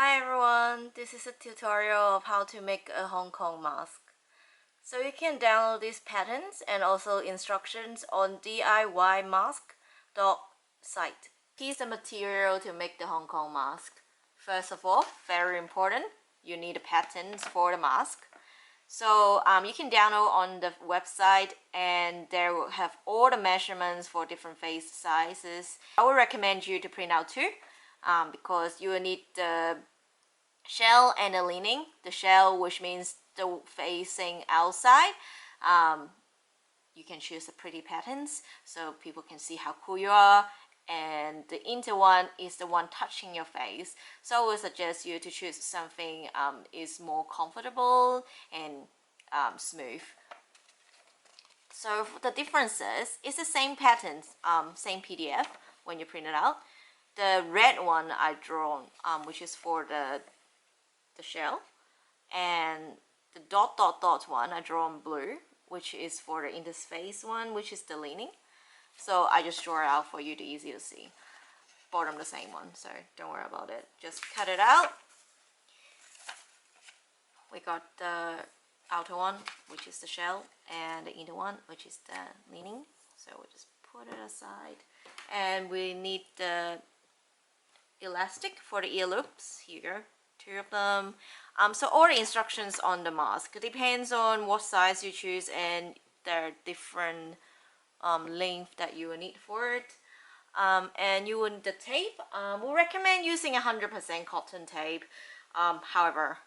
Hi everyone, this is a tutorial of how to make a Hong Kong mask. So you can download these patterns and also instructions on DIYmask.site. Here's the material to make the Hong Kong mask. First of all, very important, you need the patterns for the mask. So you can download on the website and there will have all the measurements for different face sizes. I would recommend you to print out too because you will need the shell and the leaning. The shell, which means the facing outside. You can choose the pretty patterns so people can see how cool you are, and the inner one is the one touching your face. So I would suggest you to choose something is more comfortable and smooth. So for the differences, it's the same patterns, same PDF when you print it out. The red one I drawn, which is for the shell, and the dot one I drawn blue, which is for the interface one, which is the leaning. So I just draw it out for you to easy to see. Bottom the same one, so don't worry about it. Just cut it out. We got the outer one, which is the shell, and the inner one, which is the leaning. So we'll just put it aside. And we need the elastic for the ear loops. Here you go, 2 of them. So all the instructions on the mask, it depends on what size you choose, and there are different length that you will need for it. And you will need the tape. We recommend using 100% cotton tape. However,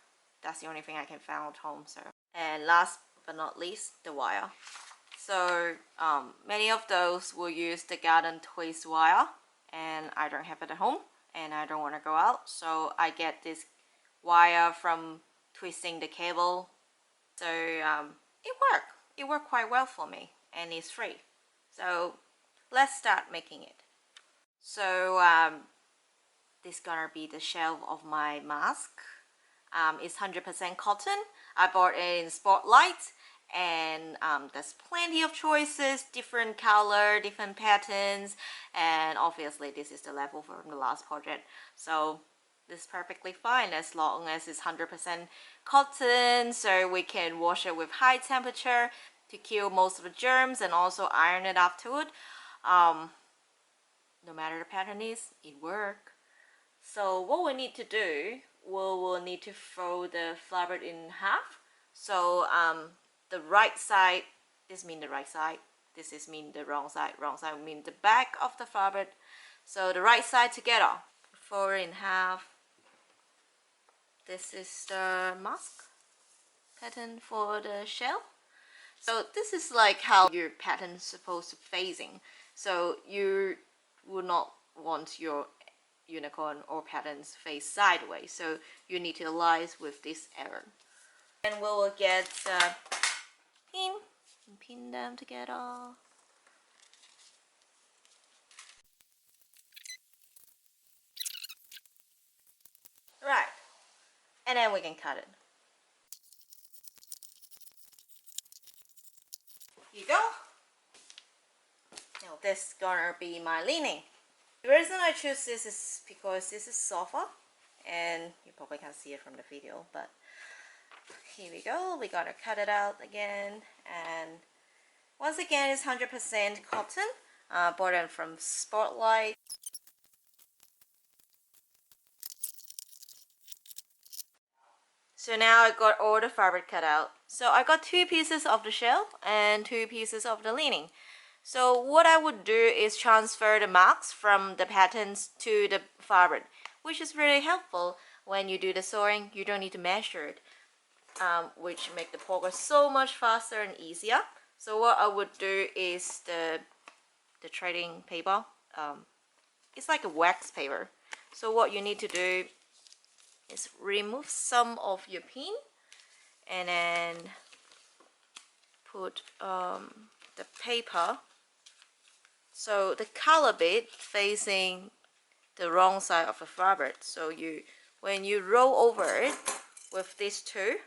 that's the only thing I can find at home. So, and last but not least, the wire. So many of those will use the garden twist wire, and I don't have it at home and I don't want to go out, so I get this wire from twisting the cable. So it worked quite well for me, and it's free. So let's start making it. So this is gonna be the shell of my mask. It's 100% cotton. I bought it in Spotlight, and there's plenty of choices, different color, different patterns, and obviously this is the level from the last project, so this is perfectly fine as long as it's 100% cotton, so we can wash it with high temperature to kill most of the germs and also iron it afterward. No matter the pattern is, it works. So what we need to do, we'll need to fold the fabric in half. So the right side, this means the right side, this is mean the wrong side means the back of the fabric. So the right side together, fold it in half. This is the mask pattern for the shell. So this is like how your pattern is supposed to facing. So you would not want your unicorn or patterns face sideways, so you need to align with this error. And we will get pin and pin them together. Right, and then we can cut it. Here you go. Now this is gonna be my leaning. The reason I choose this is because this is softer, and you probably can't see it from the video, but here we go. We gotta cut it out again, and once again it's 100% cotton. Bought it from Spotlight. So now I got all the fabric cut out. So I got 2 pieces of the shell and 2 pieces of the lining. So what I would do is transfer the marks from the patterns to the fabric, which is really helpful when you do the sewing. You don't need to measure it, which make the progress so much faster and easier. So what I would do is the trading paper. It's like a wax paper. So what you need to do is remove some of your pin and then put the paper, so the color bit facing the wrong side of the fabric. So you, when you roll over it with these two,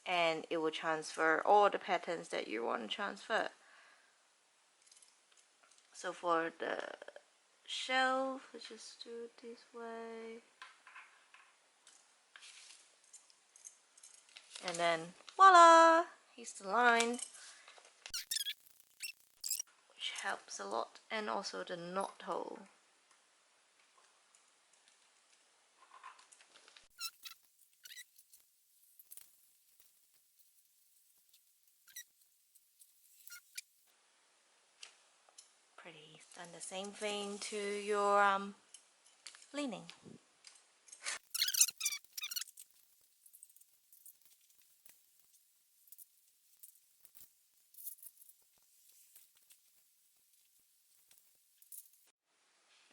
and it will transfer all the patterns that you want to transfer. So for the shelf. Let's just do it this way. And then voila! Here's the line, which helps a lot, and also the knot hole. Pretty. Done the same thing to your lining.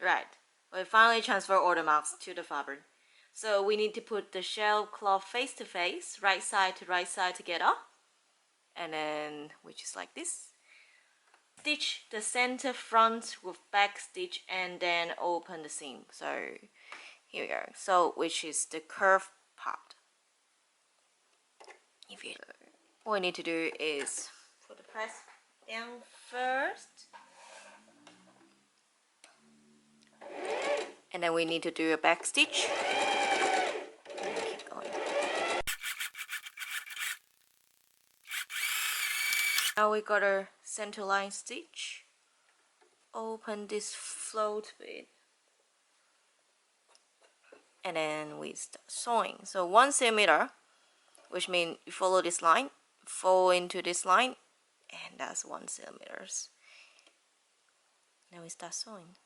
Right. We finally transfer all the marks to the fabric. So we need to put the shell cloth face to face, right side to right side together. And then, which is like this. Stitch the center front with back stitch and then open the seam. So here we go. So which is the curved part. If you, all we need to do is put the press down first. And then we need to do a back stitch. Keep going. Now we got a center line stitch. Open this float bit. And then we start sewing. So 1 centimeter, which means you follow this line, fall into this line, and that's 1 centimeter. Now we start sewing.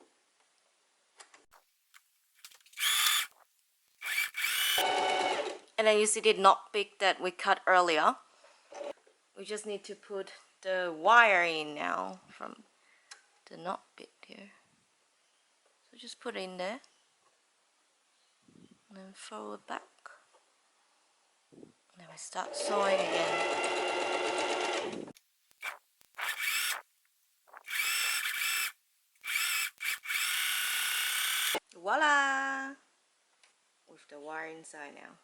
And then you see the knot bit that we cut earlier. We just need to put the wire in now from the knot bit here. So just put it in there. And then fold it back. And then we start sewing again. Voila! With the wire inside now.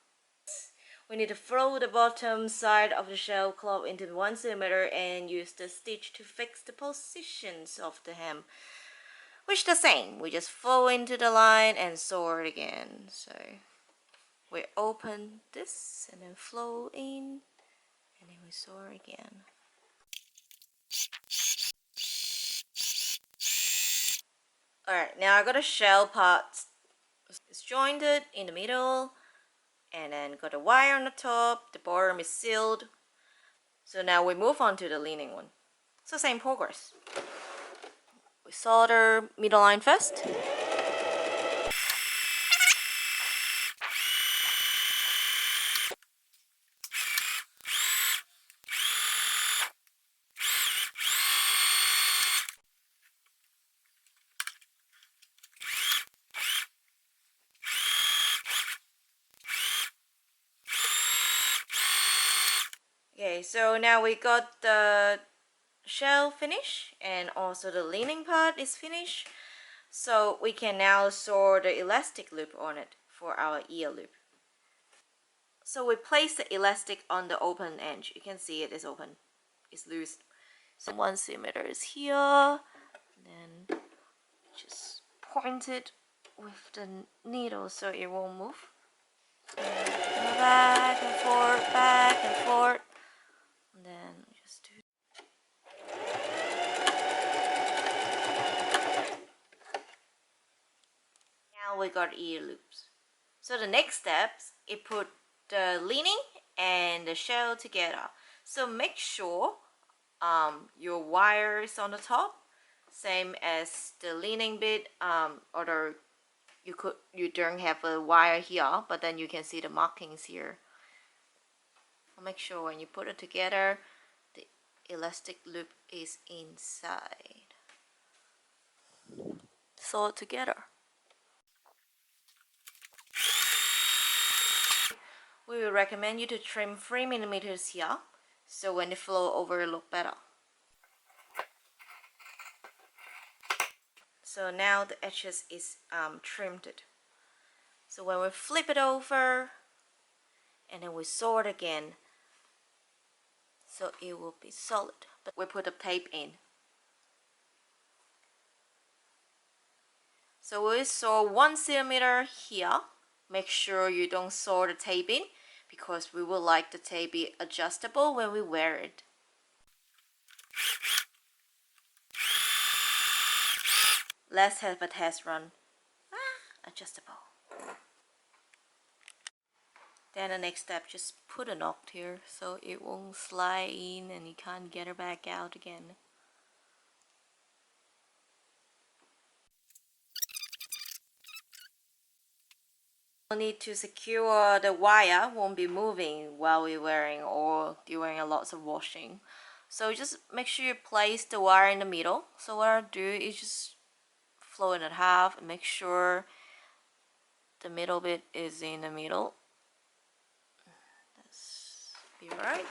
We need to fold the bottom side of the shell cloth into 1 centimeter and use the stitch to fix the positions of the hem. Which the same, we just fold into the line and sew it again. So we open this and then flow in and then we sew it again. Alright, now I got a shell part. It's jointed in the middle and then got a wire on the top. The bottom is sealed. So now we move on to the lining one. So same progress. We solder middle line first. Okay, so now we got the shell finish and also the lining part is finished. So we can now sew the elastic loop on it for our ear loop. So we place the elastic on the open edge. You can see it is open. It's loose. So 1 centimeter is here. Then just point it with the needle so it won't move. Back and forth, back and forth. And then just do. Now we got ear loops. So the next steps is put the lining and the shell together. So make sure your wire is on the top, same as the lining bit. Or you don't have a wire here, but then you can see the markings here. Make sure when you put it together, the elastic loop is inside. Sew it together. We will recommend you to trim 3 millimeters here, so when the flow over it look better. So now the edges is trimmed. So when we flip it over, and then we sew it again, so it will be solid. But we put the tape in. So we sew 1 centimeter here. Make sure you don't sew the tape in because we would like the tape be adjustable when we wear it. Let's have a test run. Adjustable. Then the next step, just put a knot here so it won't slide in and you can't get it back out again. We'll need to secure the wire won't be moving while we're wearing or during a lots of washing. So just make sure you place the wire in the middle. So what I'll do is just fold it in half and make sure the middle bit is in the middle. That's be right.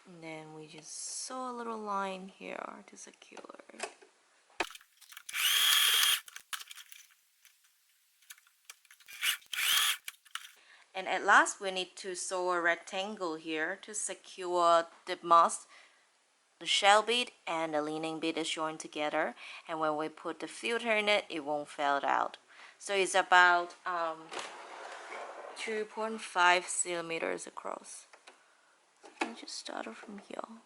And then we just sew a little line here to secure it. And at last we need to sew a rectangle here to secure the moss. The shell bead and the lining bead is joined together, and when we put the filter in it, it won't fall out. So it's about 2.5 centimeters across. So I just started from here.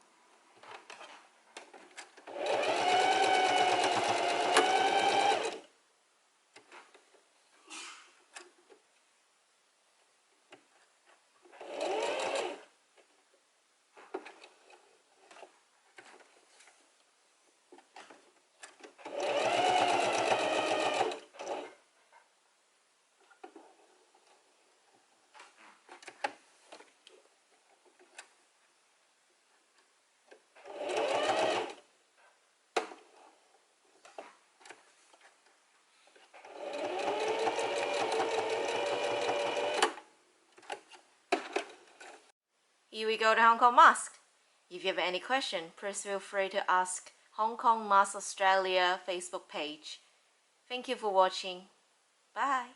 Here we go, the Hong Kong mask. If you have any question, please feel free to ask Hong Kong Mask Australia Facebook page. Thank you for watching. Bye.